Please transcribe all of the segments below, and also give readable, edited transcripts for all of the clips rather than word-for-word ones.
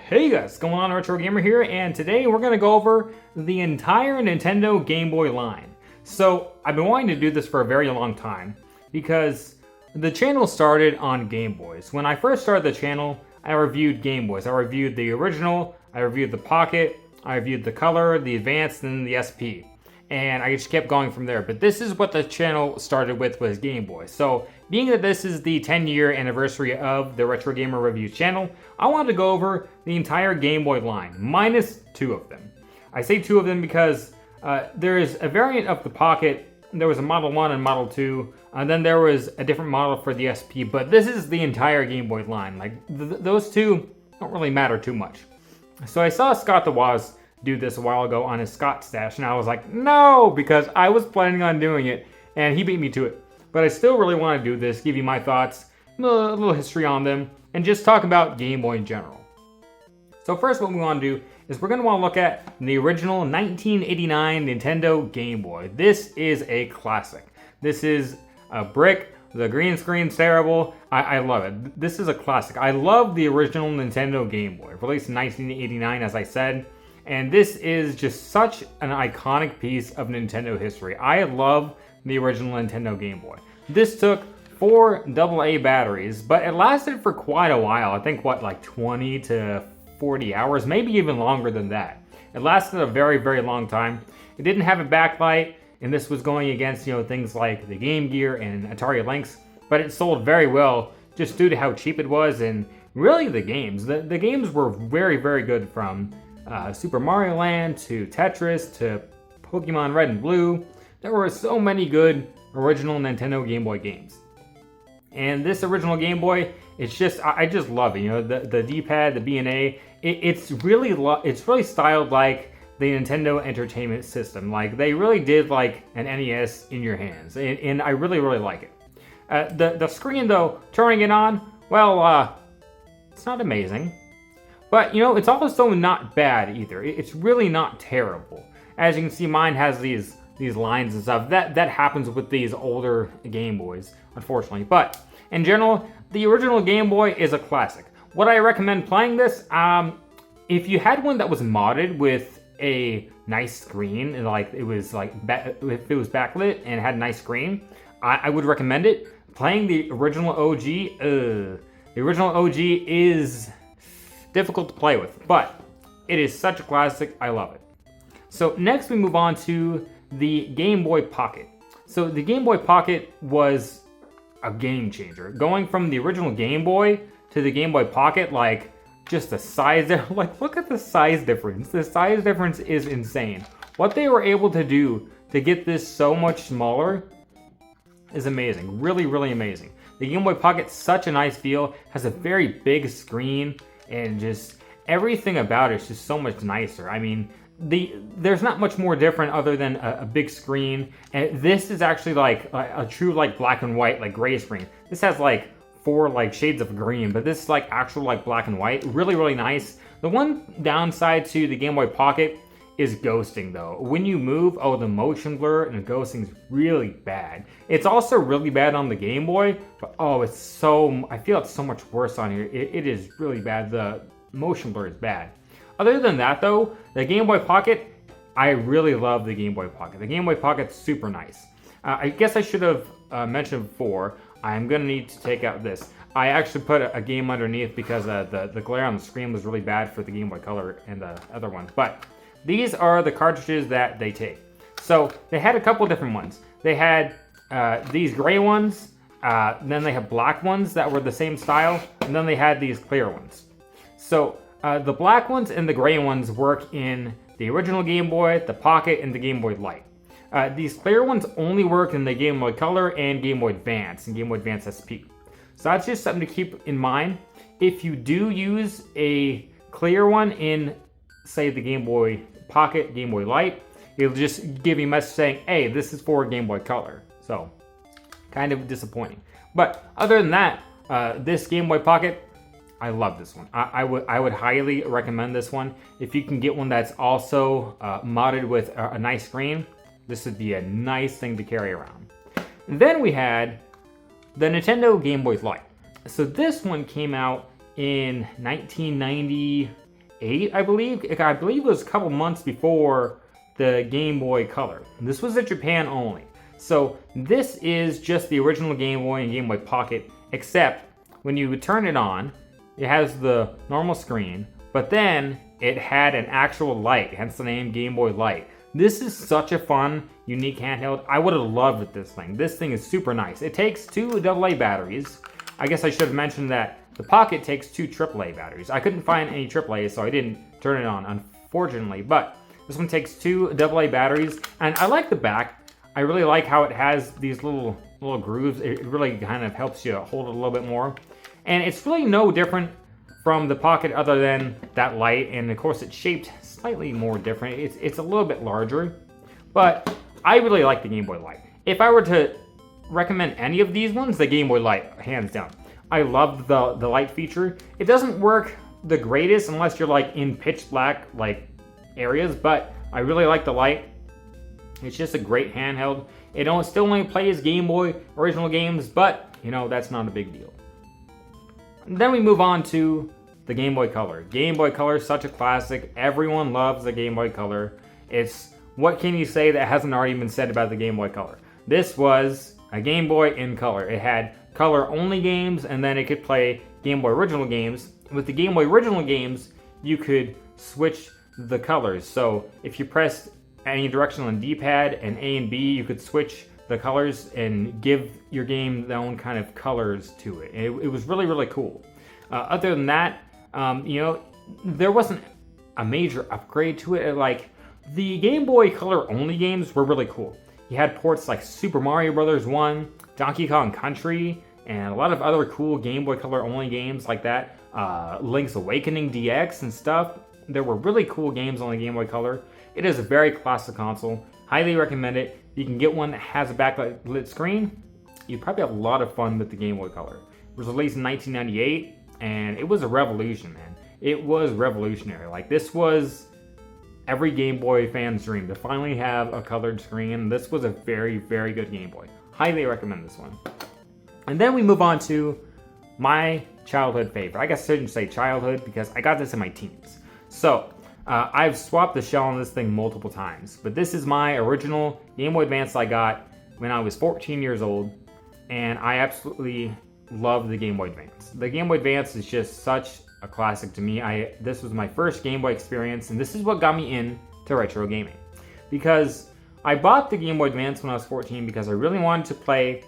Hey guys, what's going on? RetroGamer here, and today we're going to go over the entire Nintendo Game Boy line. So, I've been wanting to do this for a very long time, because the channel started on Game Boys. When I first started the channel, I reviewed Game Boys. I reviewed the original, I reviewed the Pocket, I reviewed the Color, the Advanced, and the SP. And I just kept going from there. But this is what the channel started with, was Game Boy. So, being that this is the 10-year anniversary of the RetroGamer Reviews channel, I wanted to go over the entire Game Boy line, minus two of them. I say two of them because there is a variant of the Pocket. There was a Model 1 and Model 2, and then there was a different model for the SP, but this is the entire Game Boy line. Like, those two don't really matter too much. So I saw Scott the Woz do this a while ago on his Scott Stash, and I was like, no, because I was planning on doing it, and he beat me to it. But I still really want to do this, give you my thoughts, a little history on them, and just talk about Game Boy in general. So first what we want to do is we're going to want to look at the original 1989 Nintendo Game Boy. This is a classic. This is a brick. The green screen's terrible. I love it. This is a classic. I love the original Nintendo Game Boy, released in 1989, as I said. And this is just such an iconic piece of Nintendo history. I love the original Nintendo Game Boy. This took 4 AA batteries, but it lasted for quite a while. I think, like 20 to 40 hours, maybe even longer than that. It lasted a very, very long time. It didn't have a backlight, and this was going against, things like the Game Gear and Atari Lynx, but it sold very well just due to how cheap it was, and really the games. The games were very, very good, from Super Mario Land to Tetris to Pokemon Red and Blue. There were so many good original Nintendo Game Boy games. And this original Game Boy, it's just, I just love it. The D-pad, the B&A, it's really styled like the Nintendo Entertainment System. Like, they really did like an NES in your hands, and I really, really like it. The screen though, turning it on, well, it's not amazing. But, it's also not bad either. It's really not terrible. As you can see, mine has these lines and stuff. That happens with these older Game Boys, unfortunately. But, in general, the original Game Boy is a classic. Would I recommend playing this? If you had one that was modded with a nice screen, and if it was backlit and had a nice screen, I would recommend it. Playing the original OG, the original OG is difficult to play with, but it is such a classic. I love it. So next we move on to the Game Boy Pocket. So the Game Boy Pocket was a game changer. Going from the original Game Boy to the Game Boy Pocket, like, just the size, like, look at the size difference. The size difference is insane. What they were able to do to get this so much smaller is amazing. Really, really amazing. The Game Boy Pocket's such a nice feel, has a very big screen, and just everything about it is just so much nicer. I mean, there's not much more different other than a big screen. And this is actually like a true black and white, gray screen. This has 4 shades of green, but this is actual black and white. Really, really nice. The one downside to the Game Boy Pocket is ghosting though. When you move, the motion blur and the ghosting is really bad. It's also really bad on the Game Boy, but I feel it's so much worse on here. It is really bad. The motion blur is bad. Other than that though, the Game Boy Pocket, I really love the Game Boy Pocket. The Game Boy Pocket's super nice. I guess I should have mentioned before, I'm gonna need to take out this. I actually put a game underneath because the glare on the screen was really bad for the Game Boy Color and the other one. But these are the cartridges that they take. So they had a couple different ones. They had these gray ones, then they have black ones that were the same style, and then they had these clear ones. So the black ones and the gray ones work in the original Game Boy, the Pocket, and the Game Boy Light. These clear ones only work in the Game Boy Color and Game Boy Advance and Game Boy Advance SP. So that's just something to keep in mind. If you do use a clear one in, say, the Game Boy Pocket, Game Boy Light, it'll just give you a message saying, hey, this is for Game Boy Color. So, kind of disappointing. But other than that, this Game Boy Pocket, I love this one. I would highly recommend this one. If you can get one that's also modded with a nice screen, this would be a nice thing to carry around. And then we had the Nintendo Game Boy Light. So this one came out in 1990. 2008, I believe. I believe it was a couple months before the Game Boy Color. This was in Japan only. So this is just the original Game Boy and Game Boy Pocket, except when you turn it on, it has the normal screen, but then it had an actual light, hence the name Game Boy Light. This is such a fun, unique handheld. I would have loved this thing. This thing is super nice. It takes 2 AA batteries. I guess I should have mentioned that the Pocket takes 2 AAA batteries. I couldn't find any AAA, so I didn't turn it on, unfortunately. But this one takes 2 AA batteries, and I like the back. I really like how it has these little grooves. It really kind of helps you hold it a little bit more. And it's really no different from the Pocket other than that light, and of course it's shaped slightly more different. It's a little bit larger, but I really like the Game Boy Light. If I were to recommend any of these ones, the Game Boy Light, hands down. I love the light feature. It doesn't work the greatest unless you're like in pitch black like areas, but I really like the light. It's just a great handheld. It still only plays Game Boy original games, but you know, that's not a big deal. And then we move on to the Game Boy Color. Game Boy Color is such a classic. Everyone loves the Game Boy Color. What can you say that hasn't already been said about the Game Boy Color? This was a Game Boy in color. It had color-only games, and then it could play Game Boy original games. With the Game Boy original games, you could switch the colors. So if you pressed any direction on the D-pad and A and B, you could switch the colors and give your game their own kind of colors to it. It was really, really cool. Other than that, you know, there wasn't a major upgrade to it. Like, the Game Boy Color only games were really cool. You had ports like Super Mario Bros. 1, Donkey Kong Country, and a lot of other cool Game Boy Color only games like that. Link's Awakening DX and stuff. There were really cool games on the Game Boy Color. It is a very classic console. Highly recommend it. You can get one that has a backlit screen. You probably have a lot of fun with the Game Boy Color. It was released in 1998, and it was a revolution, man. It was revolutionary. Like, this was every Game Boy fan's dream to finally have a colored screen. This was a very, very good Game Boy. Highly recommend this one. And then we move on to my childhood favorite. I guess I shouldn't say childhood because I got this in my teens. So, I've swapped the shell on this thing multiple times, but this is my original Game Boy Advance I got when I was 14 years old, and I absolutely love the Game Boy Advance. The Game Boy Advance is just such a classic to me. This was my first Game Boy experience, and this is what got me into retro gaming. Because I bought the Game Boy Advance when I was 14 because I really wanted to play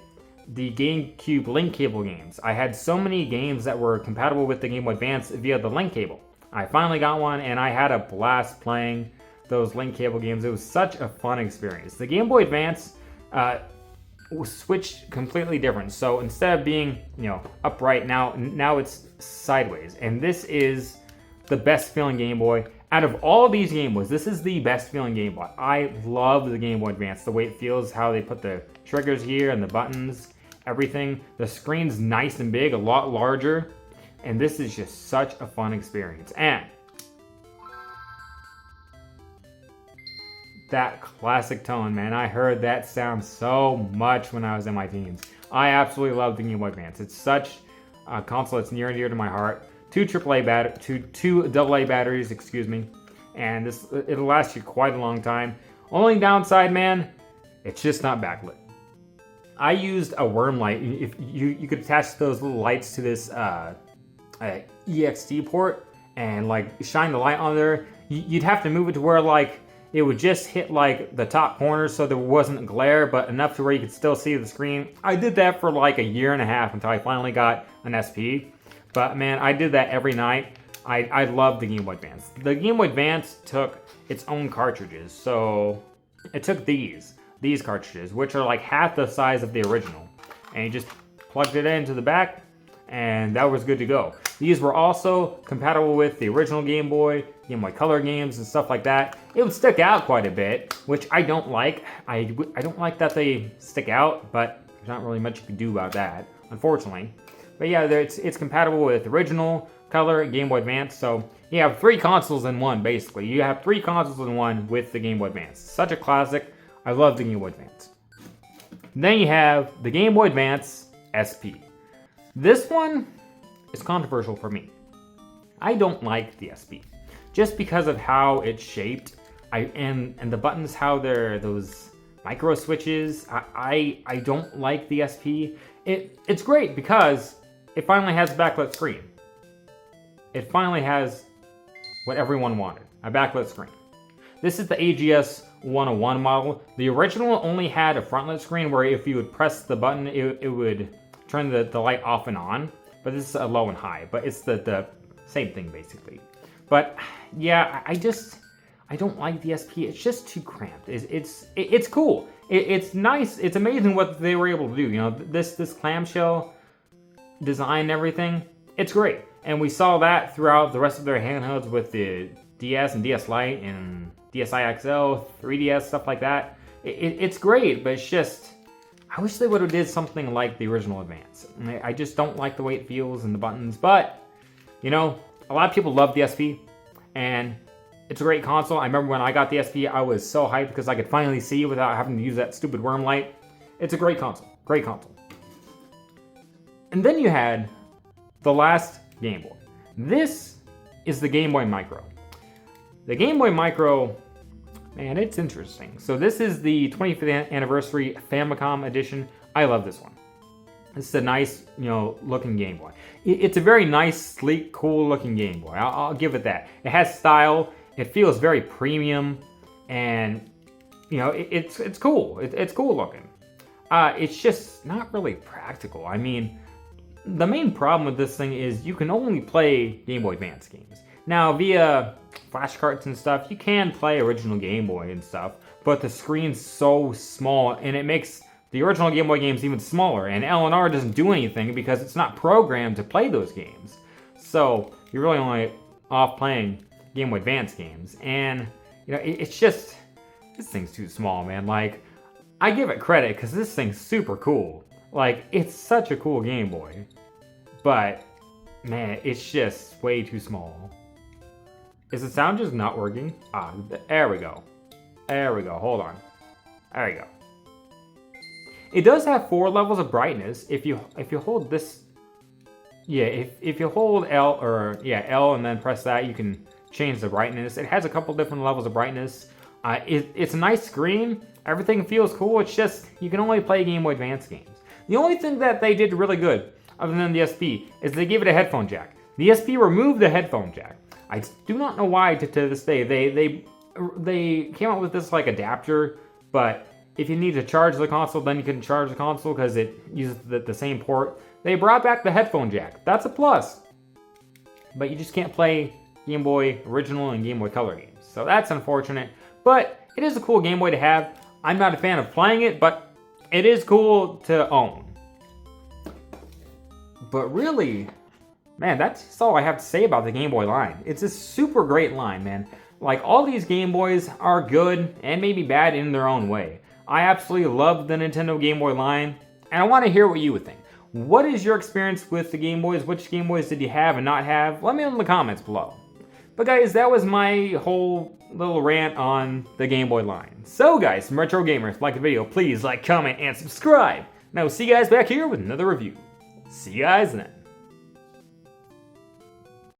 the GameCube link cable games. I had so many games that were compatible with the Game Boy Advance via the link cable. I finally got one, and I had a blast playing those link cable games. It was such a fun experience. The Game Boy Advance was switched completely different. So instead of being, you know, upright, now it's sideways. And this is the best feeling Game Boy. Out of all of these Game Boys, this is the best feeling Game Boy. I love the Game Boy Advance. The way it feels, how they put the triggers here and the buttons, everything. The screen's nice and big, a lot larger. And this is just such a fun experience. And that classic tone, man. I heard that sound so much when I was in my teens. I absolutely love the Game Boy Advance. It's such a console that's near and dear to my heart. Two AA batteries, excuse me. And it'll last you quite a long time. Only downside, man, it's just not backlit. I used a worm light. If you could attach those little lights to this EXT port and like shine the light on there. You'd have to move it to where like it would just hit like the top corner so there wasn't glare, but enough to where you could still see the screen. I did that for like a year and a half until I finally got an SP. But man, I did that every night. I love the Game Boy Advance. The Game Boy Advance took its own cartridges. So it took these cartridges, which are like half the size of the original. And you just plugged it into the back, and that was good to go. These were also compatible with the original Game Boy Color games and stuff like that. It would stick out quite a bit, which I don't like. I don't like that they stick out, but there's not really much you can do about that, unfortunately. But yeah, it's compatible with original, Color, and Game Boy Advance, so you have 3 consoles in one, basically. You have 3 consoles in one with the Game Boy Advance. Such a classic. I love the Game Boy Advance. Then you have the Game Boy Advance SP. This one is controversial for me. I don't like the SP. just because of how it's shaped. And the buttons, how they're those micro switches. I don't like the SP. It's great because it finally has a backlit screen. It finally has what everyone wanted, a backlit screen. This is the AGS 101 model. The original only had a frontlit screen where if you would press the button, it would turn the light off and on. But this is a low and high, but it's the same thing basically. But yeah, I don't like the SP. It's just too cramped. It's cool. It's nice. It's amazing what they were able to do. You know, this clamshell design and everything. It's great. And we saw that throughout the rest of their handhelds with the DS and DS Lite and DSi XL, 3DS, stuff like that. It's great, but it's just, I wish they would have did something like the original Advance. I just don't like the way it feels and the buttons, but, you know, a lot of people love the SP, and it's a great console. I remember when I got the SP, I was so hyped because I could finally see without having to use that stupid worm light. It's a great console. Great console. And then you had the last Game Boy. This is the Game Boy Micro. The Game Boy Micro, man, it's interesting. So this is the 25th anniversary Famicom edition. I love this one. This is a nice, you know, looking Game Boy. It's a very nice, sleek, cool looking Game Boy. I'll give it that. It has style. It feels very premium, and you know, it's cool. It's cool looking. It's just not really practical. I mean, the main problem with this thing is you can only play Game Boy Advance games. Now, via flash carts and stuff, you can play original Game Boy and stuff, but the screen's so small, and it makes the original Game Boy games even smaller, and L&R doesn't do anything because it's not programmed to play those games. So, you're really only off playing Game Boy Advance games, and you know, it's just, this thing's too small, man. Like, I give it credit because this thing's super cool. Like, it's such a cool Game Boy, but man, it's just way too small. Is the sound just not working? Ah, there we go. There we go. Hold on. There we go. It does have 4 levels of brightness. If you hold this, yeah, if you hold L and then press that, you can change the brightness. It has a couple different levels of brightness. It's a nice screen. Everything feels cool. It's just you can only play Game Boy Advance games. The only thing that they did really good, other than the SP, is they gave it a headphone jack. The SP removed the headphone jack. I do not know why to this day. They came up with this like adapter, but if you need to charge the console, then you can charge the console because it uses the same port. They brought back the headphone jack. That's a plus. But you just can't play Game Boy Original and Game Boy Color games. So that's unfortunate. But it is a cool Game Boy to have. I'm not a fan of playing it, but it is cool to own. But really, man, that's all I have to say about the Game Boy line. It's a super great line, man. Like, all these Game Boys are good and maybe bad in their own way. I absolutely love the Nintendo Game Boy line, and I want to hear what you would think. What is your experience with the Game Boys? Which Game Boys did you have and not have? Let me know in the comments below. But guys, that was my whole little rant on the Game Boy line. So guys, from Retro Gamer, if you like the video, please like, comment, and subscribe. And I will see you guys back here with another review. See you guys then.